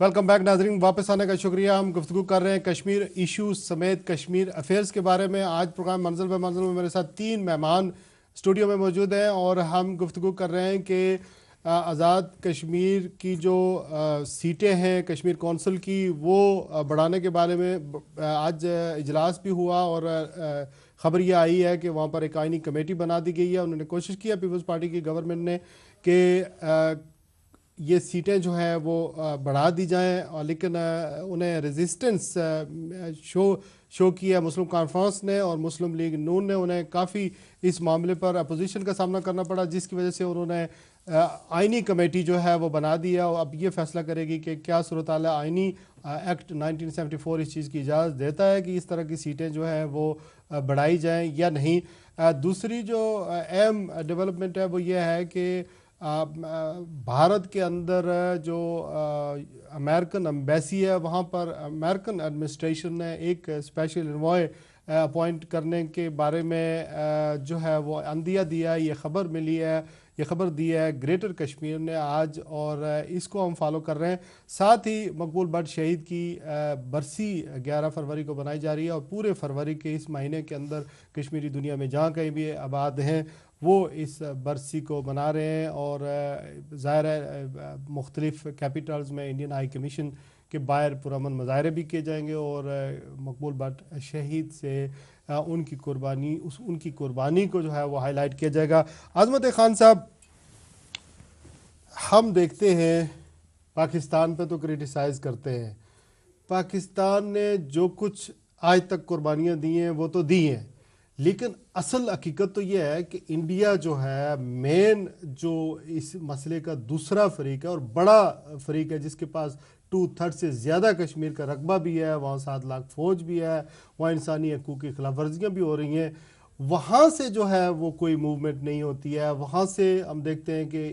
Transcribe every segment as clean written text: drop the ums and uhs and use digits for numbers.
Welcome back नाजरीन, वापस आने का शुक्रिया। हम गुफ्तगू कर रहे हैं कश्मीर इशू समेत कश्मीर अफेयर्स के बारे में। आज प्रोग्राम मंजिल पे मंजिल में मेरे साथ 3 मेहमान स्टूडियो में मौजूद हैं और हम गुफ्तगू कर रहे हैं कि आज़ाद कश्मीर की जो सीटें हैं कश्मीर कौंसिल की वो बढ़ाने के बारे में आज इजलास भी हुआ और ख़बर यह आई है कि वहाँ पर एक आइनी कमेटी बना दी गई है। उन्होंने कोशिश किया पीपल्स पार्टी की गवर्नमेंट ने कि ये सीटें जो हैं वो बढ़ा दी जाएं, और लेकिन उन्हें रेजिस्टेंस शो किया मुस्लिम कॉन्फ्रेंस ने और मुस्लिम लीग नून ने। उन्हें काफ़ी इस मामले पर अपोजिशन का सामना करना पड़ा, जिसकी वजह से उन्होंने आइनी कमेटी जो है वो बना दी है और अब ये फैसला करेगी कि क्या सूरत हाल है। आइनी एक्ट 1974 इस चीज़ की इजाज़त देता है कि इस तरह की सीटें जो हैं वो बढ़ाई जाएँ या नहीं। दूसरी जो अहम डेवलपमेंट है वो ये है कि भारत के अंदर जो अमेरिकन एम्बेसी है वहाँ पर अमेरिकन एडमिनिस्ट्रेशन ने एक स्पेशल एनवॉय अपॉइंट करने के बारे में जो है वो अंदिया दिया। ये ख़बर मिली है, ये ख़बर दी है ग्रेटर कश्मीर ने आज, और इसको हम फॉलो कर रहे हैं। साथ ही मकबूल भट्ट शहीद की बरसी 11 फरवरी को बनाई जा रही है और पूरे फरवरी के इस महीने के अंदर कश्मीरी दुनिया में जहाँ कहीं भी आबाद हैं वो इस बरसी को मना रहे हैं। और ज़ाहिर है मुख्तलिफ़ कैपिटल्स में इंडियन हाई कमीशन के बाहर पुरअमन मुजाहरे भी किए जाएंगे और मकबूल भट्ट शहीद से उनकी कुर्बानी को जो है वो हाईलाइट किया जाएगा। आज़मत खान साहब, हम देखते हैं पाकिस्तान पे तो क्रिटिसाइज़ करते हैं, पाकिस्तान ने जो कुछ आज तक कुर्बानियाँ दी हैं वो तो दी हैं, लेकिन असल हकीकत तो ये है कि इंडिया जो है मेन जो इस मसले का दूसरा फरीक है और बड़ा फरीक है, जिसके पास 2/3 से ज़्यादा कश्मीर का रकबा भी है, वहाँ 7 लाख फ़ौज भी है, वहाँ इंसानी हकूक़ की खिलाफ वर्जियाँ भी हो रही हैं। वहाँ से जो है वो कोई मूवमेंट नहीं होती है। वहाँ से हम देखते हैं कि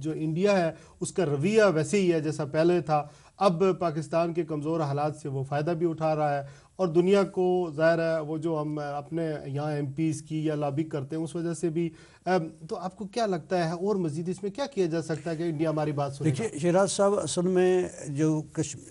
जो इंडिया है उसका रवैया वैसे ही है जैसा पहले था। अब पाकिस्तान के कमज़ोर हालात से वो फ़ायदा भी उठा रहा है और दुनिया को ज़ाहिर है वो जो हम अपने यहाँ MPs की या लॉबी करते हैं उस वजह से भी। तो आपको क्या लगता है और मज़ीद इसमें क्या किया जा सकता है कि इंडिया हमारी बात सुने? देखिए शिराज साहब, असल में जो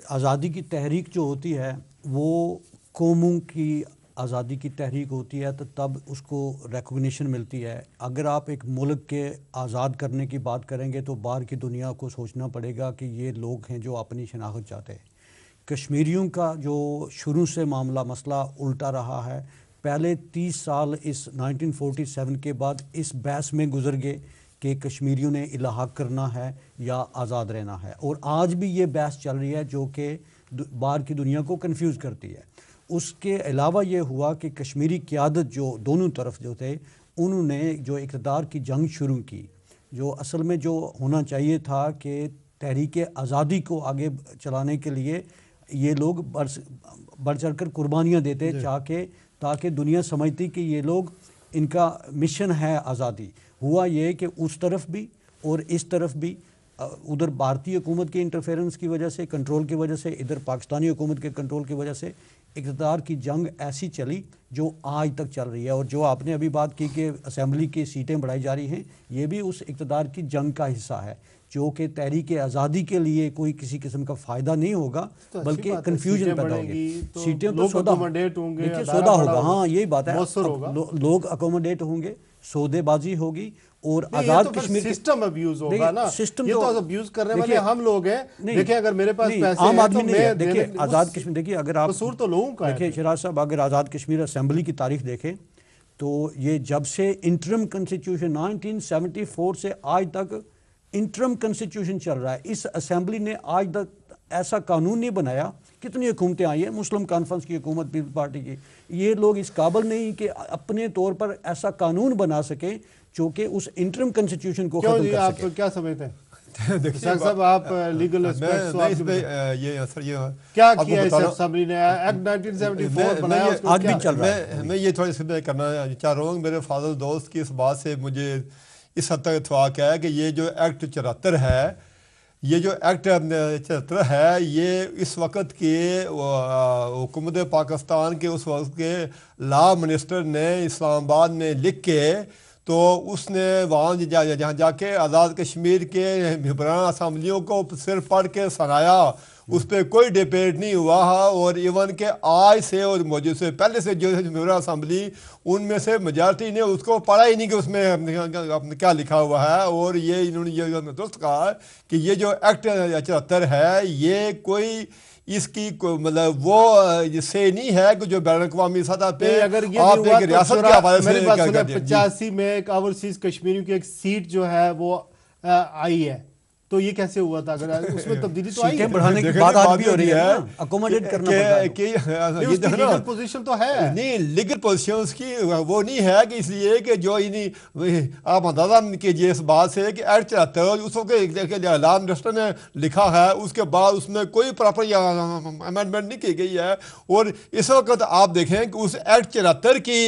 आज़ादी की तहरीक जो होती है वो कौमों की आज़ादी की तहरीक होती है, तो तब उसको रिकॉग्निशन मिलती है। अगर आप एक मुल्क के आज़ाद करने की बात करेंगे तो बाहर की दुनिया को सोचना पड़ेगा कि ये लोग हैं जो अपनी शनाख्त चाहते हैं। कश्मीरियों का जो शुरू से मामला मसला उल्टा रहा है। पहले 30 साल इस 1947 के बाद इस बहस में गुजर गए कि कश्मीरियों ने इलाहाक करना है या आज़ाद रहना है, और आज भी ये बहस चल रही है जो कि बाहर की दुनिया को कंफ्यूज करती है। उसके अलावा ये हुआ कि कश्मीरी क़यादत जो दोनों तरफ जो थे उन्होंने जो इक़्तिदार की जंग शुरू की, जो असल में जो होना चाहिए था कि तहरीक आज़ादी को आगे चलाने के लिए ये लोग बढ़ चढ़ कर कुर्बानियाँ देते ताकि दुनिया समझती कि ये लोग इनका मिशन है आज़ादी। हुआ ये कि उस तरफ भी और इस तरफ भी, उधर भारतीय हुकूमत के इंटरफेरेंस की वजह से, कंट्रोल की वजह से, इधर पाकिस्तानी हुकूमत के कंट्रोल की वजह से इक़्तिदार की जंग ऐसी चली जो आज तक चल रही है। और जो आपने अभी बात की कि असेंबली की सीटें बढ़ाई जा रही हैं, ये भी उस इक़्तिदार की जंग का हिस्सा है जो कि तहरीक आज़ादी के लिए कोई किसी किस्म का फ़ायदा नहीं होगा तो बल्कि कन्फ्यूजन पैदा होगी। सीटें तो सौदा होंगे, देखिए सौदा होगा, हाँ यही बात है, लोग अकोमोडेट होंगे, सौदेबाजी होगी और आज़ाद तो कश्मीर सिस्टम अब्यूज होगा ना। सिस्टम ये तो अब्यूज करने वाले हम लोग हैं। देखिए अगर मेरे पास पैसे आम हैं आदमी तो नहीं है। मैं देखिए आज़ाद कश्मीर, देखिए अगर आप कसूर तो लोगों का है। देखिए शिराज साहब, अगर आज़ाद कश्मीर असेंबली की तारीख देखें तो ये जब से इंटरम कॉन्स्टिट्यूशन 1974 से आज तक इंटरम कॉन्स्टिट्यूशन चल रहा है, इस असेंबली ने आज तक ऐसा कानून नहीं बनाया। कितनी हुकूमतें आई हैं, मुस्लिम कॉन्फ्रेंस की हुकूमत, पीपल्स पार्टी की, ये लोग इस काबिल नहीं कि अपने तौर पर ऐसा कानून बना सके जो कि उस इंटरम कॉन्स्टिट्यूशन को खत्म कर आप सके। क्या समझते हैं साहब, आप लीगल ये क्या किया इस असेंबली ने? एक्ट 1974 बनाया, आज भी चल रहा है। मैं ये थोड़ी सी करना चाह रहा हूँ। मेरे फादर दोस्त की इस बात से मुझे इस हद तक इत्तफाक है कि ये जो एक्ट 74 है, ये जो एक्ट 74 है, ये इस वक्त के हुकूमत पाकिस्तान के उस वक्त के लॉ मिनिस्टर ने इस्लामाबाद में लिख के تو اس نے وہاں جہاں جا کے آزاد کشمیر کے ممبران اسمبلیوں کو صرف پڑھ کے سنایا، اس پہ کوئی ڈیبیٹ نہیں ہوا، اور ایون کہ آج سے اور موجود سے پہلے سے جو ممبران اسمبلی ان میں سے میجارٹی نے اس کو پڑھا ہی نہیں کہ اس میں کیا لکھا ہوا ہے. اور یہ انہوں نے یہ درست کہا کہ یہ جو ایکٹ 74 ہے یہ کوئی اس کی مطلب وہ سے نہیں ہے کہ جو بین الاقوامی سطح پہ اگر یہ آپ ایک ریاست کے حوالے سے 85 میں ایک اوورسیز کشمیریوں کی ایک سیٹ جو ہے وہ آئی ہے، تو یہ کیسے ہوا تھا؟ اگر اس میں تبدیلی تو آئی ہے، بڑھانے کی بات آج بھی ہو رہی ہے، اکوموڈیٹ کرنا لیگل پوزیشن تو ہے نہیں، لیگل پوزیشنز کی وہ نہیں ہے کہ اس لیے کہ جو آپ اندازہ کیجیے اس بات سے کہ ایکٹ 74 اس وقت اعلان منسٹر نے لکھا ہے، اس کے بعد اس میں کوئی پراپر امینڈمنٹ نہیں کی گئی ہے. اور اس وقت آپ دیکھیں کہ اس ایکٹ 74 کی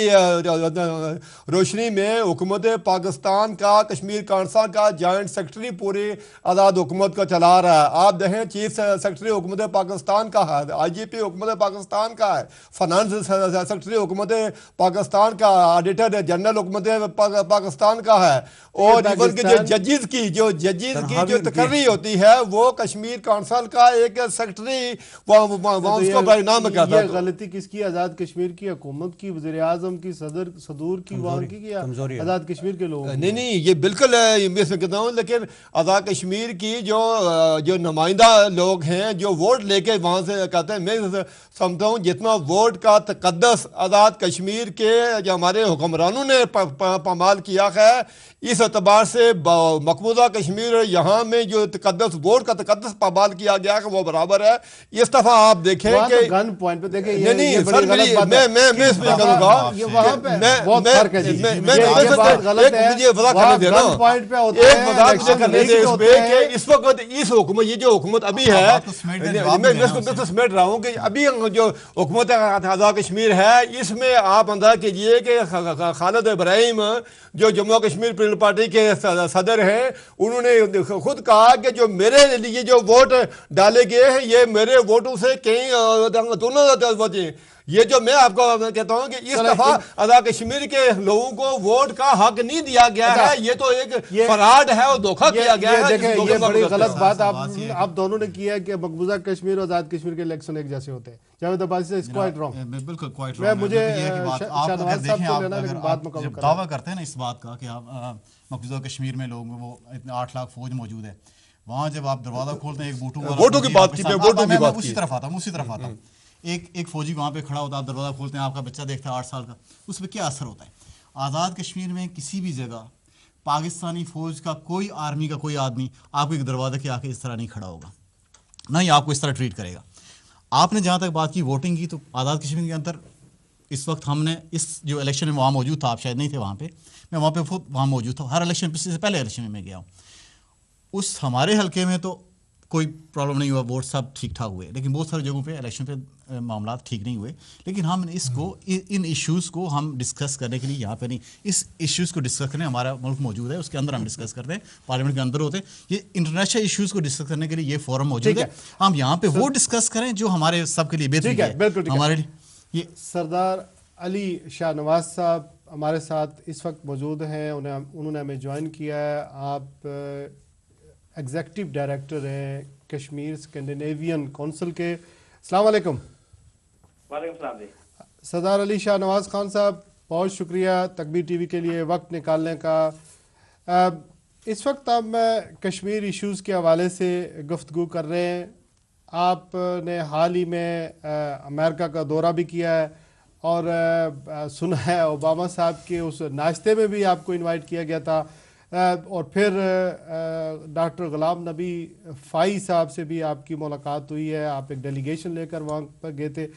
روشنی میں حکومت پاکستان کا کشمیر کونسل کا جوائنٹ سیکرٹری پوری آزاد حکومت کو چلا رہا ہے. آپ دیکھیں چیف سیکرٹری حکومت پاکستان کا ہے، آئی جی پی حکومت پاکستان کا ہے، فائنانس سیکرٹری حکومت پاکستان کا، آڈیٹر جنرل حکومت پاکستان کا ہے. اور ایون کہ جو ججز کی تقرری ہوتی ہے وہ کشمیر کونسل کا ایک سیکرٹری اس کو نام کرتا ہے. یہ غلطی کس کی؟ آزاد کشمیر کی حکومت کی، وزیر اعظم کی، صدور کی، وہاں کی، آزاد کشمیر کے لوگ؟ نہیں یہ بالکل میں سے کہتا ہوں، لیکن آزاد کشمیر کی جو نمائندہ لوگ ہیں جو ووٹ لے کے وہاں سے کہتے ہیں، میں سمجھتا ہوں جتنا ووٹ کا تقدس آزاد کشمیر کے جو ہمارے حکمرانوں نے پامال کیا ہے، اس اعتبار سے مقبوضہ کشمیر یہاں میں جو تقدس ووٹ کا تقدس پامال کیا گیا ہے وہ برابر ہے. اس دفعہ آپ دیکھیں کہ گن پوائنٹ پہ دیکھیں، نہیں سر میں اس پہ کروں گا، وہاں پہ بہت فرق ہے جی، یہ بات غلط ہے. گن پوائنٹ پہ ہوتا ہے الیکشن کرنے سے ہوتے ہیں. اس وقت اس حکومت یہ جو حکومت ابھی ہے، میں اس کو سمیٹ رہا ہوں کہ ابھی جو حکومت آزاد کشمیر ہے اس میں آپ اندازہ کیجئے کہ خالد ابراہیم جو جموں کشمیر پیپلز پارٹی کے صدر ہیں، انہوں نے خود کہا کہ جو میرے لیے جو ووٹ ڈالے گئے ہیں یہ میرے ووٹوں سے کہیں دونوں وجہ. یہ جو میں آپ کو کہتا ہوں کہ اس دفعہ آزاد کشمیر کے لوگوں کو ووٹ کا حق نہیں دیا گیا ہے، یہ تو ایک فراڈ ہے اور دھوکہ کیا گیا ہے. دیکھیں یہ بڑی غلط بات آپ دونوں نے کیا ہے کہ مقبوضہ کشمیر اور آزاد کشمیر کے الیکشن ایک جیسے ہوتے ہیں. جاوید عباسی سے کوائٹ رانگ، بالکل کوائٹ رانگ. مجھے شاہنواز صاحب سے لینا لیکن بات مکمل کریں. دعویٰ کرتے ہیں نا اس بات کا کہ مقبوضہ کشمیر میں لوگ وہ 8 لاکھ فوج موجود ہے، وہاں جب آپ دروازہ کھولتے ہیں ایک ووٹوں کی بات کی، میں اسی طرف آتا ہوں. ایک فوجی وہاں پہ کھڑا ہوتا ہے، آپ دروازہ کھولتے ہیں، آپ کا بچہ دیکھتا ہے 8 سال کا، اس پہ کیا اثر ہوتا ہے؟ آزاد کشمیر میں کسی بھی جگہ پاکستانی فوج کا کوئی آرمی کا کوئی آدمی آپ کو ایک دروازہ کے آ کے اس طرح نہیں کھڑا ہوگا، نہ ہی آپ کو اس طرح ٹریٹ کرے گا. آپ نے جہاں تک بات کی ووٹنگ کی، تو آزاد کشمیر کے اندر اس وقت ہم نے اس جو الیکشن میں وہاں موجود تھا، آپ شاید نہیں تھے وہاں پہ، میں وہاں پہ وہاں موجود تھا، ہر الیکشن سے پہلے الیکشن میں گیا ہوں. اس ہمارے حلقے میں تو کوئی پرابلم نہیں ہوا، ووٹ سب ٹھیک ٹھاک ہوئے، لیکن بہت سارے جگہوں پہ الیکشن پہ معاملات ٹھیک نہیں ہوئے. لیکن ہم اس کو ان ایشوز کو ہم ڈسکس کرنے کے لیے یہاں پہ نہیں، اس ایشوز کو ڈسکس کرنے ہمارا ملک موجود ہے، اس کے اندر ہم ڈسکس کرتے ہیں، پارلیمنٹ کے اندر ہوتے ہیں. یہ انٹرنیشنل ایشوز کو ڈسکس کرنے کے لیے یہ فورم موجود ہے، ہم یہاں پہ وہ ڈسکس کریں جو ہمارے سب کے لیے بہتر ہے. ہمارے لیے سردار علی شاہنواز صاحب ہمارے ساتھ اس وقت موجود ہیں، انہوں نے ہمیں جوائن کیا ہے. آپ ایگزیکٹو ڈائریکٹر ہیں کشمیر اسکینڈینیوین کونسل کے. السلام علیکم. وعلیکم السلام جی. سردار علی شاہنواز خان صاحب، بہت شکریہ تکبیر ٹی وی کے لیے وقت نکالنے کا. اس وقت ہم کشمیر ایشوز کے حوالے سے گفتگو کر رہے ہیں. آپ نے حال ہی میں امریکہ کا دورہ بھی کیا ہے اور سنا ہے اوباما صاحب کے اس ناشتے میں بھی آپ کو انوائٹ کیا گیا تھا، اور پھر ڈاکٹر غلام نبی فائی صاحب سے بھی آپ کی ملاقات ہوئی ہے، آپ ایک ڈیلیگیشن لے کر وہاں پر گئے تھے.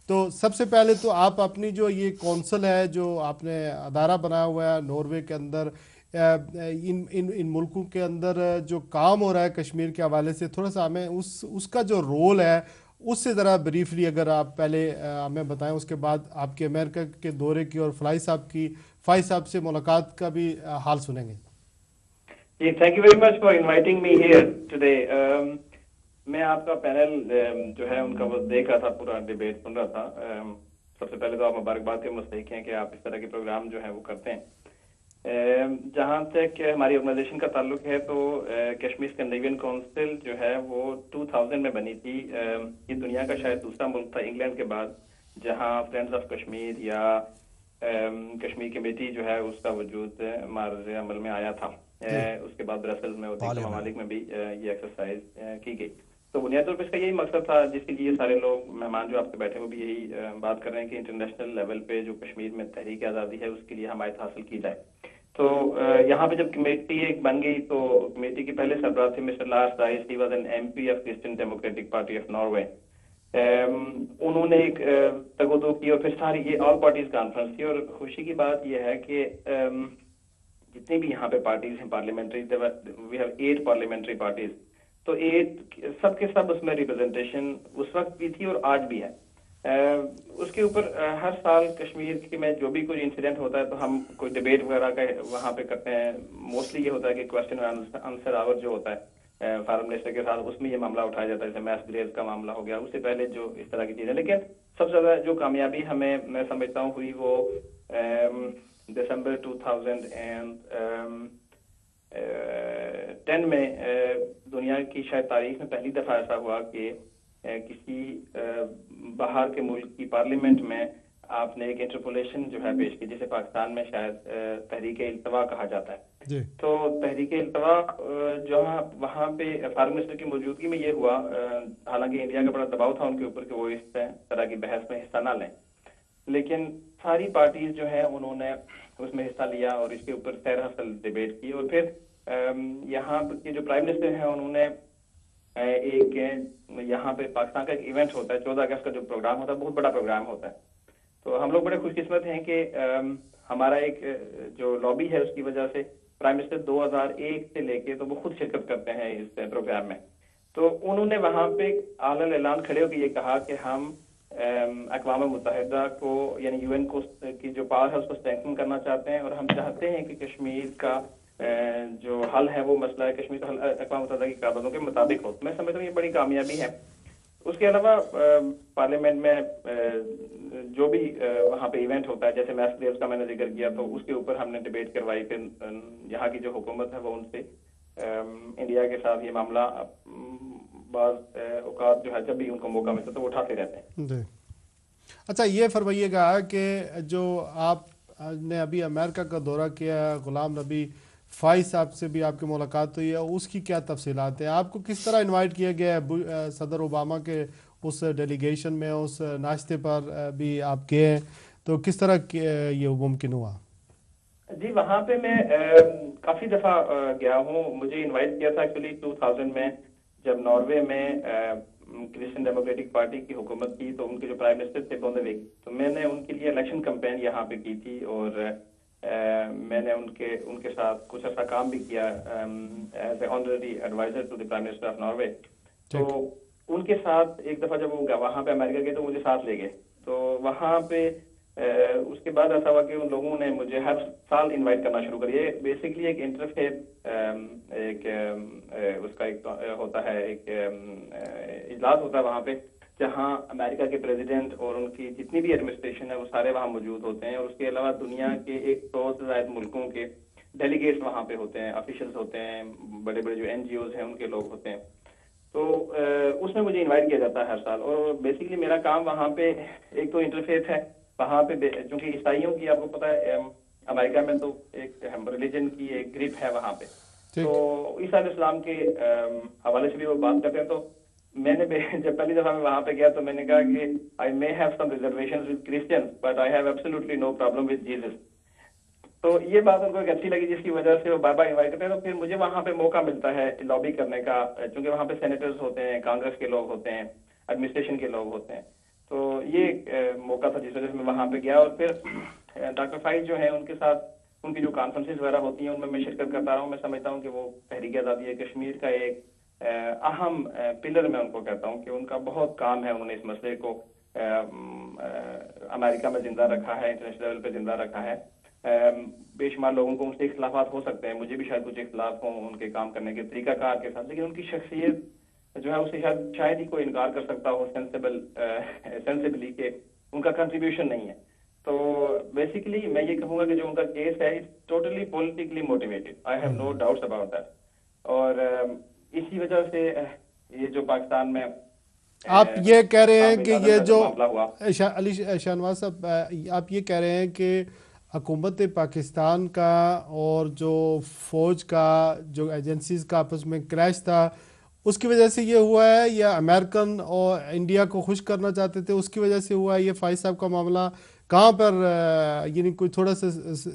تو سب سے پہلے تو آپ اپنی جو یہ کونسل ہے جو آپ نے ادارہ بنایا ہوا ہے ناروے کے اندر، ان ملکوں کے اندر جو کام ہو رہا ہے کشمیر کے حوالے سے، تھوڑا سا ہمیں اس کا جو رول ہے اس سے ذرا بریفلی اگر آپ پہلے ہمیں بتائیں، اس کے بعد آپ کے امریکہ کے دورے کی اور فائی صاحب سے ملاقات کا بھی حال سنیں گے. جی thank you very much for inviting me here today. میں آپ کا پینل جو ہے ان کا وہ دیکھ رہا تھا، پورا ڈیبیٹ سن رہا تھا. سب سے پہلے تو آپ مبارکباد کے مستحق ہیں کہ آپ اس طرح کے پروگرام جو ہے وہ کرتے ہیں. जहाँ तक हमारी ऑर्गेनाइजेशन का ताल्लुक है तो कश्मीर स्कैंडिनेवियन काउंसिल जो है वो 2000 में बनी थी। ये दुनिया का शायद दूसरा मुल्क था इंग्लैंड के बाद जहाँ फ्रेंड्स ऑफ कश्मीर या कश्मीर कमेटी जो है उसका वजूद हमारे अमल में आया था। उसके बाद ब्रसेल्स में और दूसरे ममालिक में भी ये एक्सरसाइज की गई। तो बुनियादी तौर पर इसका यही मकसद था जिसके लिए सारे लोग मेहमान जो आपके बैठे वो भी यही बात कर रहे हैं कि इंटरनेशनल लेवल पे जो कश्मीर में तहरीक आज़ादी है उसके लिए हमायत हासिल की जाए। तो यहाँ पे जब कमेटी एक बन गई तो कमेटी के पहले सरबराह थे mister Lars Rise, he was an MP of Christian Democratic Party of Norway. उन्होंने एक तगोदो की और फिर सारी ये ऑल पार्टीज कॉन्फ्रेंस थी। और खुशी की बात यह है कि जितनी भी यहाँ पे पार्टीज हैं parliamentary, we have 8 parliamentary parties, तो 8 सबके सब उसमें रिप्रेजेंटेशन उस वक्त भी थी और आज भी है। उसके ऊपर हर साल कश्मीर के में जो भी कोई इंसिडेंट होता है तो हम कोई डिबेट वगैरह का वहाँ पे करते हैं। मोस्टली ये होता है कि क्वेश्चन आंसर आवर जो होता है फॉरेन मिनिस्टर के साथ, उसमें ये मामला उठाया जाता है, जैसे मैस ग्रेव्स का मामला हो गया, उससे पहले जो इस तरह की चीजें। लेकिन सबसे ज्यादा जो कामयाबी हमें मैं समझता हूँ हुई वो दिसंबर 2010 में दुनिया की शायद तारीख में पहली दफा ऐसा हुआ कि किसी बाहर के मुल्क की पार्लियामेंट में आपने एक इंटरपोलेशन जो है पेश की, जिसे पाकिस्तान में शायद तहरीक इल्तवा कहा जाता है। तो तहरीक इल्तवा जहाँ वहाँ पे फॉरेन मिनिस्टर की मौजूदगी में ये हुआ, हालांकि इंडिया का बड़ा दबाव था उनके ऊपर कि वो इस तरह की बहस में हिस्सा ना लें, लेकिन सारी पार्टीज जो है उन्होंने उसमें हिस्सा लिया और इसके ऊपर सैर हसल डिबेट की। और फिर यहाँ के जो प्राइम मिनिस्टर हैं उन्होंने एक यहाँ पे पाकिस्तान का एक इवेंट होता है 14 अगस्त का जो प्रोग्राम होता है, बहुत बड़ा प्रोग्राम होता है। तो हम लोग बड़े खुशकिस्मत हैं कि हमारा एक जो लॉबी है उसकी वजह से प्राइम मिनिस्टर 2001 से लेके तो वो खुद शिरकत करते हैं इस प्रोग्राम में। तो उन्होंने वहाँ पे आलल ऐलान खड़े होकर ये कहा कि हम अक़वाम मुत्तहिदा को यानी यूएन को की जो पावर है उसको स्ट्रेंथन करना चाहते हैं और हम चाहते हैं कि कश्मीर का जो हल है वो मसला है कश्मीर का हल अक़वाम मुत्तहिदा की करारदादों के मुताबिक हो। मैं समझता हूँ ये बड़ी कामयाबी है। उसके अलावा पार्लियामेंट में जो भी वहाँ पे इवेंट होता है, जैसे मैस ग्रेव्स का मैंने जिक्र किया, तो उसके ऊपर हमने डिबेट करवाई। फिर यहाँ की जो हुकूमत है वो उनसे इंडिया के साथ ये मामला बाज़ औक़ात जो है जब भी उनको मौका मिलता है तो वो उठाते रहते हैं। जी, अच्छा ये फरमाइएगा कि जो आपने अभी अमेरिका का दौरा किया, गुलाम नबी फ़ाइज़ साहब से भी आपकी मुलाकात हुई है, उसकी क्या तफसीलात हैं? आपको किस तरह इनवाइट किया गया है? सदर ओबामा के उस डेलीगेशन में, उस नाश्ते पर भी आप गए हैं, तो किस तरह ये मुमकिन हुआ? जी, वहाँ पे मैं काफ़ी दफ़ा गया हूँ। मुझे इनवाइट किया था एक्चुअली 2000 में जब नॉर्वे में क्रिश्चियन डेमोक्रेटिक पार्टी की हुकूमत की, तो उनके जो प्राइम मिनिस्टर थे बोंदेविक, तो मैंने उनके लिए इलेक्शन कैंपेन यहाँ पे की थी और मैंने उनके साथ कुछ ऐसा काम भी किया as a honorary adviser to the prime minister of Norway. तो उनके साथ एक दफ़ा जब वो वहाँ पे अमेरिका गए तो मुझे साथ ले गए। तो वहाँ पे उसके बाद ऐसा हुआ कि उन लोगों ने मुझे हर साल इनवाइट करना शुरू कर दिया। बेसिकली एक इंटरफेथ एक उसका एक होता है, एक इजलास होता है वहाँ पे, जहाँ अमेरिका के प्रेसिडेंट और उनकी जितनी भी एडमिनिस्ट्रेशन है वो सारे वहाँ मौजूद होते हैं। और उसके अलावा दुनिया के 100 से ज़्यादा मुल्कों के डेलीगेट्स वहाँ पे होते हैं, ऑफिशियल्स होते हैं, बड़े बड़े जो NGOs हैं उनके लोग होते हैं। तो उसमें मुझे इनवाइट किया जाता है हर साल। और बेसिकली मेरा काम वहाँ पे एक तो इंटरफेथ है वहाँ पे, चूँकि ईसाइयों की आपको पता है अमेरिका में तो एक रिलीजन की एक ग्रिप है वहाँ पे, तो ईसा इस्लाम के हवाले से भी वो बात करते हैं। तो मैंने जब पहली दफा मैं वहाँ पे गया तो मैंने कहा कि I may have some reservations with Christians but I have absolutely no problem with Jesus. तो ये बात उनको एक अच्छी लगी जिसकी वजह से वो बार बार इन्वाइट करते हैं। तो फिर मुझे वहाँ पे मौका मिलता है लॉबी करने का, क्योंकि वहाँ पे सेनेटर्स होते हैं, कांग्रेस के लोग होते हैं, एडमिनिस्ट्रेशन के लोग होते हैं। तो ये मौका था जिस वजह से मैं वहाँ पे गया। और फिर डॉक्टर फ़ाइज़ जो है उनके साथ उनकी जो कॉन्फ्रेंसेज वगैरह होती हैं उनमें मैं शिरकत करता रहा हूँ। मैं समझता हूँ कि वो तहरीक आज़ादी कश्मीर का एक अहम पिलर मैं उनको कहता हूँ कि उनका बहुत काम है। उन्होंने इस मसले को अमेरिका में जिंदा रखा है, इंटरनेशनल लेवल पे जिंदा रखा है। बेशुमार लोगों को उनसे इख्तिलाफात हो सकते हैं, मुझे भी शायद कुछ इख्तिलाफ हों उनके काम करने के तरीकाकार के साथ, लेकिन उनकी शख्सियत जो है उसे शायद ही कोई इनकार कर सकता हो सेंसिबली के उनका कंट्रीब्यूशन नहीं है। तो बेसिकली मैं ये कहूँगा कि जो उनका केस है it's totally politically motivated, I have no doubts about that. और इसी वजह से ये जो पाकिस्तान में आप ये कह रहे हैं कि ये जो मामला हुआ, अली शाहनवाज साहब, आप ये कह रहे हैं कि हुकूमत पाकिस्तान का और जो फ़ौज का जो एजेंसीज़ का आपस में क्रैश था उसकी वजह से ये हुआ है, या अमेरिकन और इंडिया को खुश करना चाहते थे उसकी वजह से हुआ है? ये फाइज साहब का मामला कहाँ पर, यानी कोई थोड़ा सा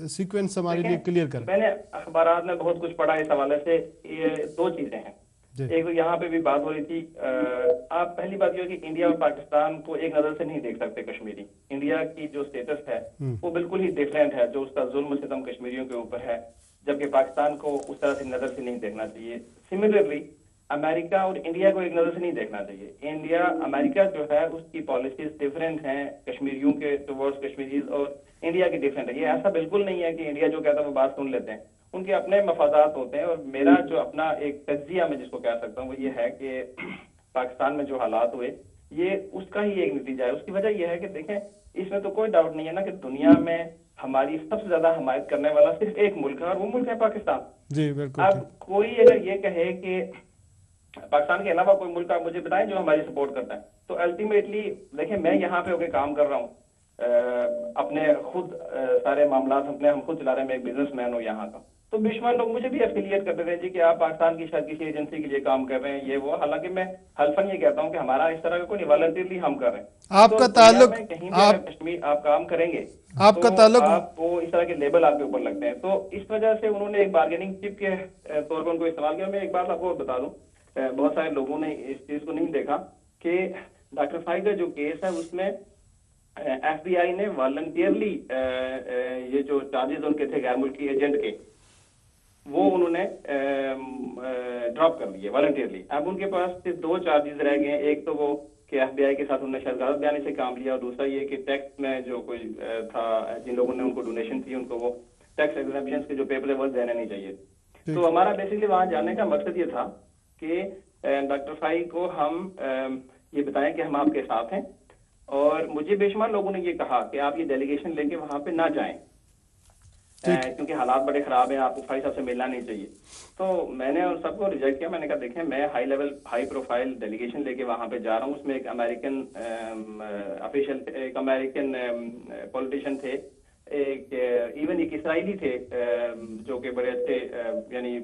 सीक्वेंस हमारे लिए क्लियर करें। मैंने अखबारात में बहुत कुछ पढ़ा इस हवाले से। ये दो चीजें हैं, एक तो यहाँ पे भी बात हो रही थी, आप पहली बात ये कि इंडिया और पाकिस्तान को एक नजर से नहीं देख सकते कश्मीरी। इंडिया की जो स्टेटस है वो बिल्कुल ही डिफरेंट है, जो उसका जुल्म सितम कश्मीरियों के ऊपर है, जबकि पाकिस्तान को उस तरह से नजर से नहीं देखना चाहिए। सिमिलरली अमेरिका और इंडिया को एक नजर से नहीं देखना चाहिए। इंडिया अमेरिका जो है उसकी पॉलिसीज डिफरेंट हैं कश्मीरियों के टुवर्ड्स कश्मीरीज, और इंडिया की डिफरेंट है। ये ऐसा बिल्कुल नहीं है कि इंडिया जो कहता है वो बात सुन लेते हैं, उनके अपने मफादात होते हैं। और मेरा जो अपना एक तज्जिया मैं जिसको कह सकता हूँ वो ये है कि पाकिस्तान में जो हालात हुए ये उसका ही एक नतीजा है। उसकी वजह यह है कि देखें, इसमें तो कोई डाउट नहीं है ना कि दुनिया में हमारी सबसे ज्यादा हमायत करने वाला सिर्फ एक मुल्क है और वो मुल्क है पाकिस्तान। जी बिल्कुल। अब कोई अगर ये कहे कि पाकिस्तान के अलावा कोई मुल्क आप मुझे बताएं जो हमारी सपोर्ट करता है, तो अल्टीमेटली देखें मैं यहाँ पे होकर काम कर रहा हूँ, अपने खुद सारे मामला अपने हम खुद चला रहे हैं, मैं एक बिजनेसमैन हूँ यहाँ का, तो बेशुमार लोग मुझे भी एफिलिएट करते थे जी कि आप पाकिस्तान की शायद किसी एजेंसी के लिए काम कर रहे हैं ये वो। हालांकि मैं हल्फन ये कहता हूँ कि हमारा इस तरह का कोई वॉलंटियरली हम कर रहे हैं। आपका तो ताल्लुक कहीं भी अगर कश्मीर आप काम करेंगे आपका तो ताल्लुक आपको इस तरह के लेबल आपके ऊपर लगते हैं। तो इस वजह से उन्होंने एक बार्गेनिंग चिप के तौर पर उनको इस्तेमाल किया। मैं एक बात आपको बता दूं, बहुत सारे लोगों ने इस चीज को नहीं देखा कि डॉक्टर फाइक का जो केस है उसमें FBI ने वॉलंटियरली ये जो चार्जेस उनके थे गैर मुल्की एजेंट के वो उन्होंने ड्रॉप कर दिए वॉलंटियरली। अब उनके पास सिर्फ दो चार्जेस रह गए हैं, एक तो वो कि FBI के साथ उन्होंने शहजाद बयानी से काम लिया, और दूसरा ये कि टैक्स में जो कोई था जिन लोगों ने उनको डोनेशन थी उनको वो टैक्स एग्जेम्पशंस के जो पेपर है वो देने नहीं चाहिए। तो हमारा बेसिकली वहां जाने का मकसद ये था कि डॉक्टर फाई को हम ये बताएं कि हम आपके साथ हैं। और मुझे बेशुमार लोगों ने ये कहा कि आप ये डेलीगेशन लेके वहां पे ना जाएं क्योंकि हालात बड़े खराब हैं, आपको फाई साहब से मिलना नहीं चाहिए। तो मैंने उन सबको रिजेक्ट किया। मैंने कहा देखें मैं high level high profile delegation लेके वहां पे जा रहा हूँ, उसमें एक अमेरिकन ऑफिशियल, एक अमेरिकन पॉलिटिशियन थे, एक इवन एक इसराइली थे जो कि बड़े अच्छे यानी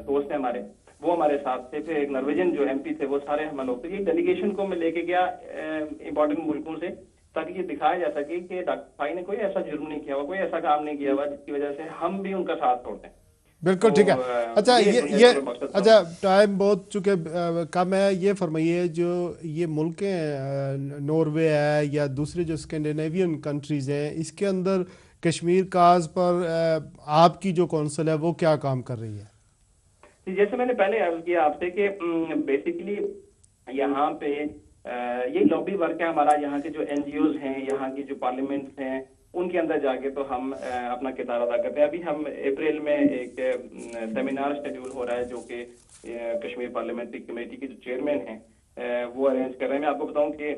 दोस्त हैं हमारे, वो हमारे साथ थे। फिर एक नॉर्वेजियन जो MP थे, वो सारे हम लोग थे। ये डेलीगेशन को मैं लेके गया इंपॉर्टेंट मुल्कों से ताकि ये दिखाया जा सके कि डॉक्टर फाई ने कोई ऐसा जुर्म नहीं किया हुआ, कोई ऐसा काम नहीं किया हुआ जिसकी वजह से हम भी उनका साथ छोड़ते हैं। बिल्कुल ठीक है। अच्छा ये अच्छा टाइम बहुत चुके कम है, ये फरमाइए जो ये मुल्क नॉर्वे है या दूसरे जो स्कैंडिनेवियन कंट्रीज हैं, इसके अंदर कश्मीर काज पर आपकी जो कौंसिल है वो क्या काम कर रही है? जैसे मैंने पहले अर्ज किया आपसे कि बेसिकली यहाँ पे ये लॉबी वर्क है हमारा। यहाँ के जो NGOs हैं, यहाँ की जो पार्लियामेंट्स हैं, उनके अंदर जाके तो हम अपना किरदार अदा करते हैं। अभी हम अप्रैल में एक सेमिनार शेड्यूल हो रहा है जो कि कश्मीर पार्लियामेंट्री कमेटी के जो चेयरमैन हैं वो अरेंज कर रहे हैं। मैं आपको बताऊं कि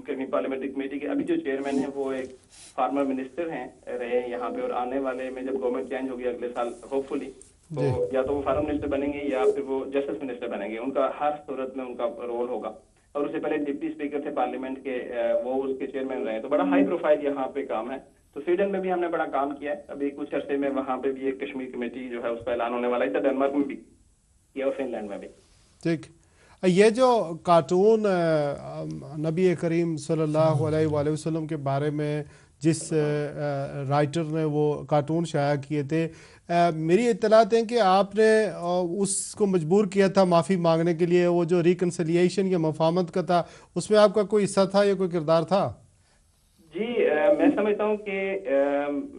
कश्मीर पार्लियामेंट्री कमेटी के अभी जो चेयरमैन हैं वो एक फार्मर मिनिस्टर हैं रहे यहाँ पे, और आने वाले में जब गवर्नमेंट चेंज होगी अगले साल होपफुली, तो या तो वो फार्मर मिनिस्टर बनेंगे या फिर वो जस्टिस मिनिस्टर बनेंगे। उनका हर सूरत में उनका रोल होगा। और उससे पहले डिप्टी स्पीकर थे पार्लियामेंट के, वो उसके चेयरमैन रहे। तो बड़ा हाई प्रोफाइल यहाँ पे काम है। तो स्वीडन में भी हमने बड़ा काम किया है। अभी कुछ अरसे में वहाँ पे भी एक कश्मीर कमेटी जो है उसका ऐलान होने वाला है। डेनमार्क में भी किया और फिनलैंड में भी। ठीक। ये जो कार्टून नबी करीम सल्लल्लाहु अलैहि वसल्लम के बारे में जिस राइटर ने वो कार्टून शाया किए थे, मेरी इत्तलात है कि आपने उसको मजबूर किया था माफ़ी मांगने के लिए। वो जो रिकन्सिलिएशन या मफाहमत का था उसमें आपका कोई हिस्सा था या कोई किरदार था? जी मैं समझता हूँ कि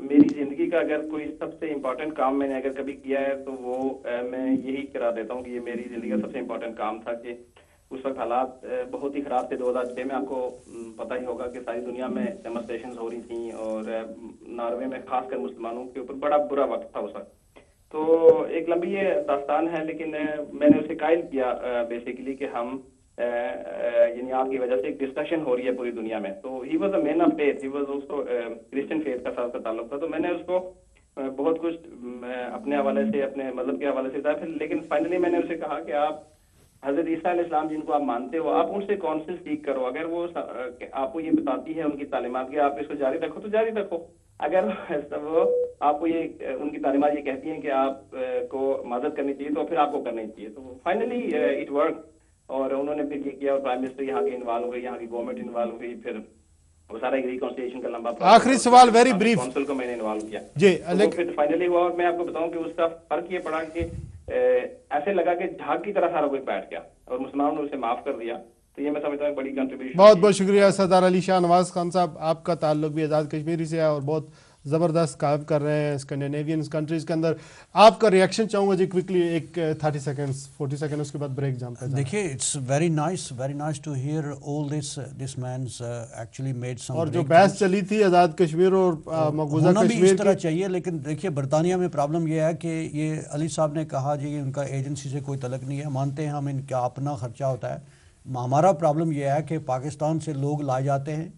मेरी ज़िंदगी का अगर कोई सबसे इम्पोर्टेंट काम मैंने अगर कभी किया है तो वो मैं यही करा देता हूँ कि ये मेरी ज़िंदगी का सबसे इम्पोर्टेंट काम था। कि उस वक्त हालात बहुत ही ख़राब थे। 2006 में आपको पता ही होगा कि सारी दुनिया में डेमोन्स्ट्रेशंस हो रही थी और नॉर्वे में खासकर मुसलमानों के ऊपर बड़ा बुरा वक्त था उस वक्त। तो एक लंबी ये दास्तान है, लेकिन मैंने उसे कायल किया बेसिकली कि हम یعنی آپ کی وجہ سے ایک ڈسکشن ہو رہی ہے پوری دنیا میں. تو he was a man of faith, he was also Christian faith کا ساتھ تعلق تھا. تو میں نے اس کو بہت کچھ اپنے حوالے سے, اپنے مذہب کے حوالے سے تھا پھر, لیکن فائنلی میں نے اسے کہا کہ آپ حضرت عیسیٰ علیہ السلام جن کو آپ مانتے ہو, آپ ان سے کونسل سیکھ کرو. اگر وہ آپ کو یہ بتاتی ہے ان کی تعلیمات کہ آپ اس کو جاری رکھو تو جاری رکھو. اگر وہ آپ کو یہ ان کی تعلیمات یہ کہتی ہیں کہ آپ کو مدد کرنی چاہیے تو پھر آپ کو کرنی چاہیے. تو فائنلی اٹ ورک, اور انہوں نے پھر یہ کیا, اور پرائم منسٹر یہاں کے انوالو ہوئی, یہاں کی گورنمنٹ انوالو ہوئی, پھر وہ سارا ریکنسیلیشن کا لمبا آخری سوال ویری بریف. کونسل کو میں نے انوالو کیا جی, تو پھر فائنلی ہوا. اور میں آپ کو بتاؤں کہ اس کا فرق یہ پڑا کہ ایسے لگا کہ جھاگ کی طرح سارا کوئی بیٹھ گیا اور مسلمانوں نے اسے معاف کر دیا. تو یہ میں سمجھتا ہوں بڑی کنٹریبیوشن. بہت بہت شکریہ سردار علی شاہ نواز خان صاحب, آپ کا تعلق بھی آزاد کشمیری سے ہے اور بہت زبردست کام کر رہے ہیں اسکینڈینیوین کنٹریز کے اندر. آپ کا ریئیکشن چاہوں گا جی کوئکلی, ایک 30 سیکنڈز 40 سیکنڈ, اس کے بعد بریک جامتا ہے. دیکھیے it's very nice to hear all this means actually made some. اور جو بحث چلی تھی آزاد کشمیر اور مقبوضہ ہونا بھی اس کشمیر طرح چاہیے, لیکن دیکھیے برطانیہ میں پرابلم یہ ہے کہ یہ علی صاحب نے کہا جی ان کا ایجنسی سے کوئی تعلق نہیں ہے, مانتے ہیں ہم, ان کا اپنا خرچہ ہوتا ہے. ہمارا پرابلم یہ ہے کہ پاکستان سے لوگ لائے جاتے ہیں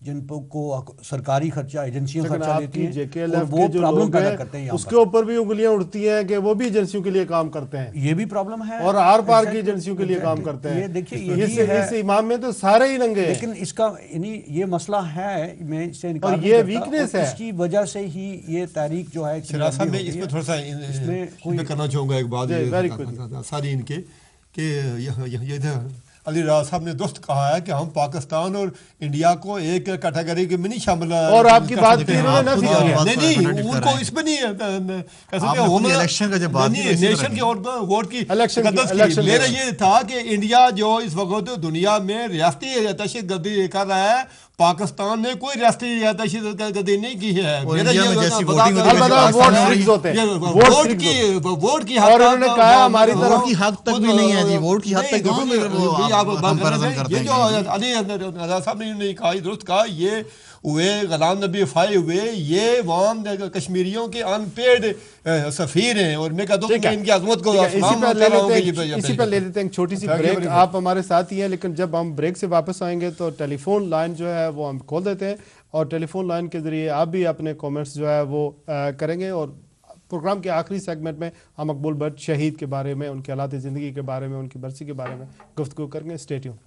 جن کو سرکاری خرچہ ایجنسیوں خرچہ دیتی ہیں, اور وہ پرابلم پیدا کرتے ہیں. اس کے اوپر بھی انگلیاں اڑتی ہیں کہ وہ بھی ایجنسیوں کے لیے کام کرتے ہیں, یہ بھی پرابلم ہے, اور آر پار کی ایجنسیوں کے لیے کام کرتے ہیں. یہ دیکھیے اس امام میں تو سارے ہی ننگے ہیں, لیکن اس کا یعنی یہ مسئلہ ہے, میں اس سے انکار اور نہیں یہ کرتا, ویکنیس ہے. اس کی وجہ سے ہی یہ تحریک جو ہے شراز صاحب میں اس میں تھوڑا سا کرنا چاہوں گا ایک بات ساری ان کے کہ یہ علی راز صاحب نے درست کہا ہے کہ ہم پاکستان اور انڈیا کو ایک کیٹیگری کے میں نہیں شامل, اور آپ کی بات کی انہوں نے نہیں, ان کو اس میں نہیں الیکشن کا جب بات نیشن کے ووٹ کی میرا یہ تھا کہ انڈیا جو اس وقت دنیا میں ریاستی دہشت گردی کر رہا ہے, پاکستان نے کوئی ریاستی دہشت گردی نہیں کی ہے. ووٹ کی حد تک بھی نہیں ہے جی, ووٹ کی حد تک یہ جو علی صاحب نے کہا, درست کہا, یہ ہوئے غلام نبی فائے ہوئے, یہ وہاں کشمیریوں کے ان پیڈ سفیر ہیں, اور میں کہتا ہوں کہ ان کی عظمت کو اسی پر لے لیتے ہیں ایک چھوٹی سی بریک. آپ ہمارے ساتھ ہی ہیں, لیکن جب ہم بریک سے واپس آئیں گے تو ٹیلی فون لائن جو ہے وہ ہم کھول دیتے ہیں, اور ٹیلی فون لائن کے ذریعے آپ بھی اپنے کومنٹس جو ہے وہ کریں گے. اور پروگرام کے آخری سیگمنٹ میں ہم مقبول بٹ شہید کے بارے میں, ان کے حالات زندگی کے بارے میں, ان کی برسی کے بارے میں گفتگو کریں گے. Stay tune.